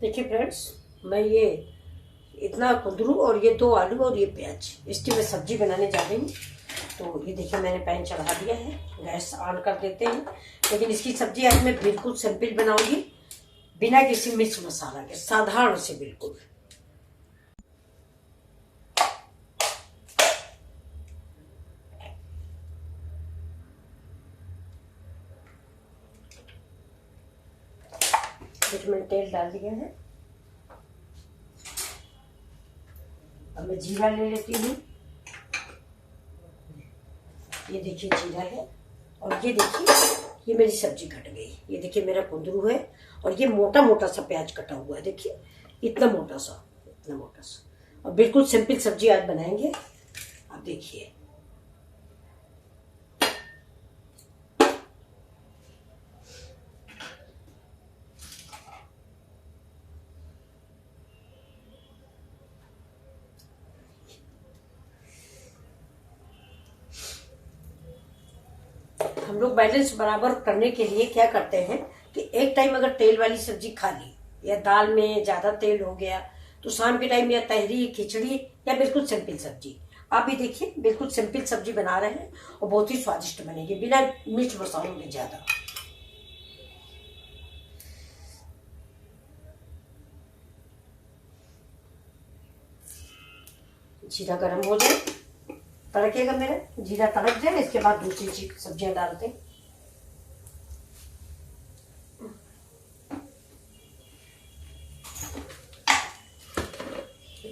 देखिए फ्रेंड्स, मैं ये इतना कुंदरू और ये 2 आलू और ये प्याज, इसकी मैं सब्जी बनाने जा रही हूँ। तो ये देखिए मैंने पैन चढ़ा दिया है, गैस ऑन कर देते हैं। लेकिन इसकी सब्जी आज मैं बिल्कुल सिंपल बनाऊंगी, बिना किसी मिर्च मसाला के, साधारण से बिल्कुल। देखिए मैंने तेल डाल दिया है। अब मैं जीरा ले लेती हूँ। ये देखिए जीरा है, और ये देखिए ये मेरी सब्जी कट गई। ये देखिए मेरा कुंदरू है, और ये मोटा मोटा सा प्याज कटा हुआ है। देखिए इतना मोटा सा, इतना मोटा सा। और बिल्कुल सिंपल सब्जी आज बनाएंगे। आप देखिए हम लोग बैलेंस बराबर करने के लिए क्या करते हैं कि एक टाइम अगर तेल वाली सब्जी खा ली या दाल में ज्यादा तेल हो गया, तो शाम के टाइम या तहरी, खिचड़ी या बिल्कुल सिंपल सब्जी। आप भी देखिए बिल्कुल सिंपल सब्जी बना रहे हैं और बहुत ही स्वादिष्ट बनेगी, बिना मिर्च मसालों के ज्यादा। जीरा गर्म हो जाए, तड़केगा मेरा, जीरा तड़क जाए, इसके बाद दूसरी चीज सब्जियां डालते हैं।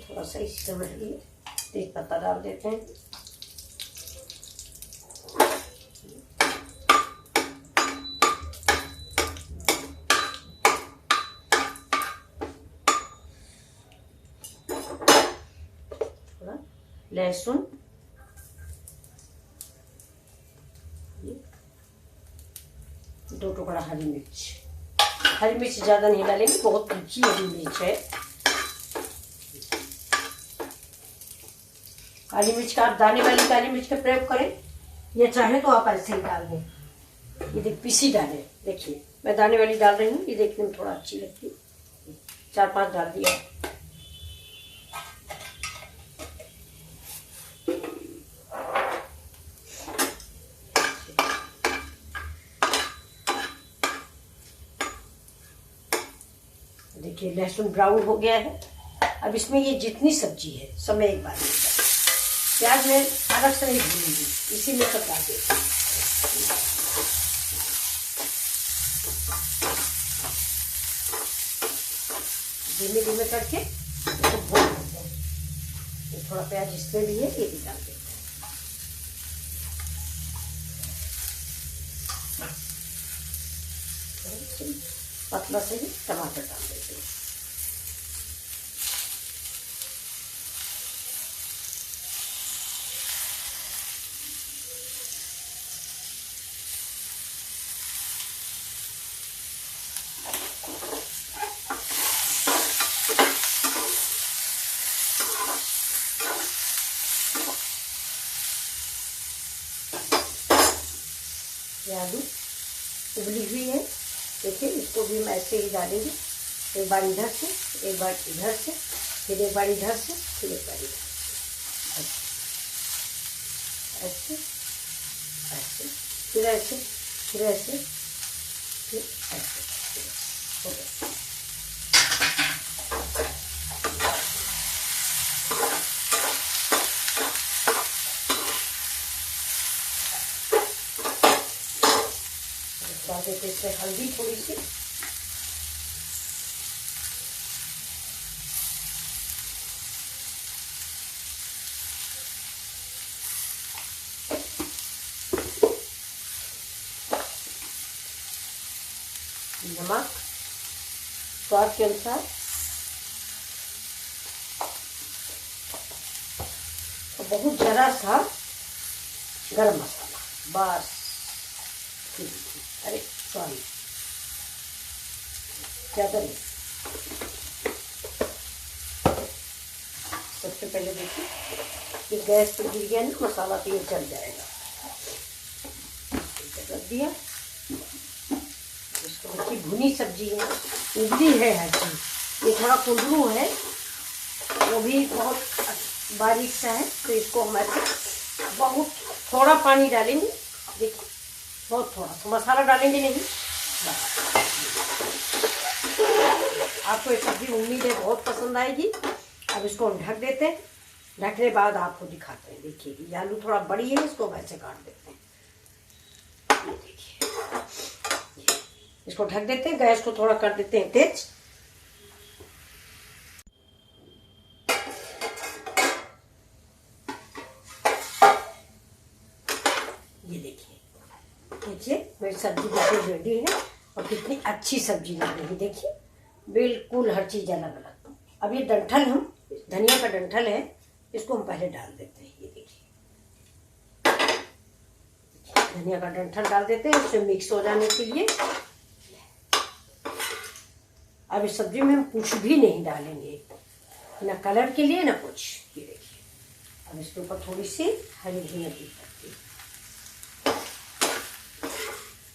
थोड़ा सा इस समय लिए तेज पत्ता डाल देते हैं। थोड़ा लहसुन, 2 टुकड़ा हरी मिर्च। हरी मिर्च ज्यादा नहीं डालेंगे, बहुत तीखी हरी मिर्च है। काली मिर्च का आप दाने वाली काली मिर्च का प्रयोग करें, या चाहे तो आप ऐसे ही डाल दें। ये देख पीसी डालें। देखिए मैं दाने वाली डाल रही हूँ, ये देखने में थोड़ा अच्छी लगती है। 4-5 डाल दिया। देखिए लहसुन ब्राउन हो गया है। अब इसमें ये जितनी सब्जी है सब मैं एक बार में, प्याज में अलग से नहीं भूनूंगी, इसी में सब डाल देती हूँ। धीमे धीमे करके इसको भून लेते हैं। थोड़ा प्याज इसमें भी है, ये भी डाल देते हैं। पतला से ही टमाटर डाल देते हैं। ये आलू उबली हुई है, देखिए इसको भी हम ऐसे ही डालेंगे। एक बार इधर से, एक बार इधर से, फिर एक बार इधर से, फिर एक बार इधर से, ऐसे ऐसे, फिर ऐसे, फिर ऐसे, फिर ऐसे। हो गया। डाल देते इसमें हल्दी थोड़ी सी, नमक स्वाद के अनुसार, और बहुत जरा सा गरम मसाला, बस। अरे सॉरी, ज्यादा नहीं। सबसे पहले देखिए ये गैस पे गिर गया ना मसाला, तो ये जल जाएगा। रख दिया। इसको देखिए भुनी सब्जी है, उबली है हर चीज, ये थोड़ा कुंदरू है, वो भी बहुत बारीक सा है, तो इसको हम ऐसे बहुत थोड़ा पानी डालेंगे। देखिए बहुत थोड़ा, तो मसाला डालेंगे नहीं बस। आपको ये सब्जी उम्मीद है बहुत पसंद आएगी। अब इसको हम ढक देते हैं। ढकने बाद आपको दिखाते हैं। देखिए ये आलू थोड़ा बड़ी है, इसको वैसे काट देते हैं। ये देखिए, इसको ढक देते हैं। गैस को थोड़ा कर देते हैं तेज। ये देखिए मेरी सब्जी बिल्कुल रेडी है और कितनी अच्छी सब्जी लग रही है। देखिए बिल्कुल हर चीज अलग अलग। अब ये डंठल, हम धनिया का डंठल है, इसको हम पहले डाल देते हैं। ये देखिए धनिया का डंठल डाल देते हैं इससे मिक्स हो जाने के लिए। अब इस सब्जी में हम कुछ भी नहीं डालेंगे, ना कलर के लिए ना कुछ। ये देखिए अब इसके ऊपर थोड़ी सी हरी धनिया दी करती।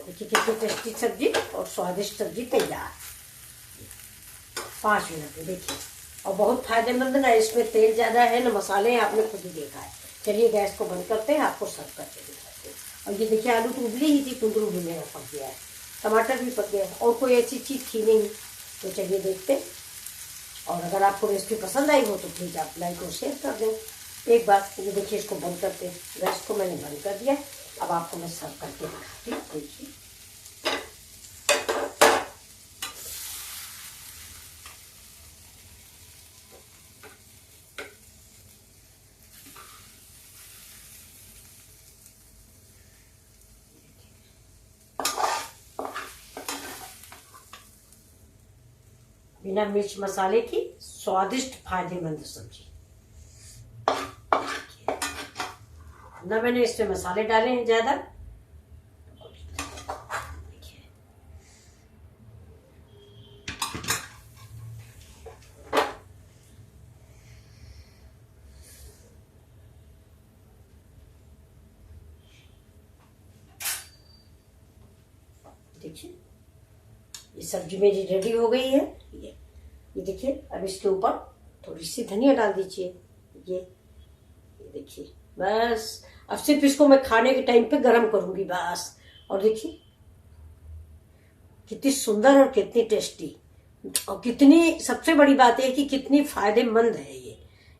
देखिए कितनी टेस्टी सब्जी और स्वादिष्ट सब्जी तैयार 5 मिनट में। देखिए और बहुत फायदेमंद, ना इसमें तेल ज्यादा है ना मसाले हैं, आपने खुद ही देखा है। चलिए गैस को बंद करते हैं, आपको सर्व करके दिखाते हैं। और ये देखिए आलू तो उबली ही थी, कुंदरू भी मेरा पक गया है, टमाटर भी पक गया है, और कोई ऐसी चीज थी नहीं। तो चलिए देखते हैं। और अगर आपको रेसिपी पसंद आई हो तो प्लीज आप लाइक और शेयर कर दें एक बार। ये देखिए इसको बंद करते हैं, गैस को मैंने बंद कर दिया। अब आपको मैं सर्व करके दिखाती हूँ। देखिए बिना मिर्च मसाले की स्वादिष्ट फायदेमंद सब्जी। ना मैंने इसमें मसाले डाले हैं ज्यादा। देखिए ये सब्जी मेरी रेडी हो गई है। ये देखिए अब इसके ऊपर थोड़ी सी धनिया डाल दीजिए। ये देखिए बस। अब सिर्फ इसको मैं खाने के टाइम पे गरम करूंगी बस। और देखिए कितनी सुंदर और कितनी टेस्टी, और कितनी, सबसे बड़ी बात है कि कितनी फायदेमंद है ये।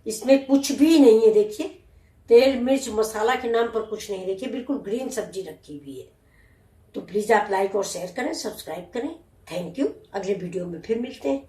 इसमें कुछ भी नहीं है। देखिए तेल मिर्च मसाला के नाम पर कुछ नहीं। देखिए बिल्कुल ग्रीन सब्जी रखी हुई है। तो प्लीज आप लाइक और शेयर करें, सब्सक्राइब करें। Thank you. अगले वीडियो में फिर मिलते हैं।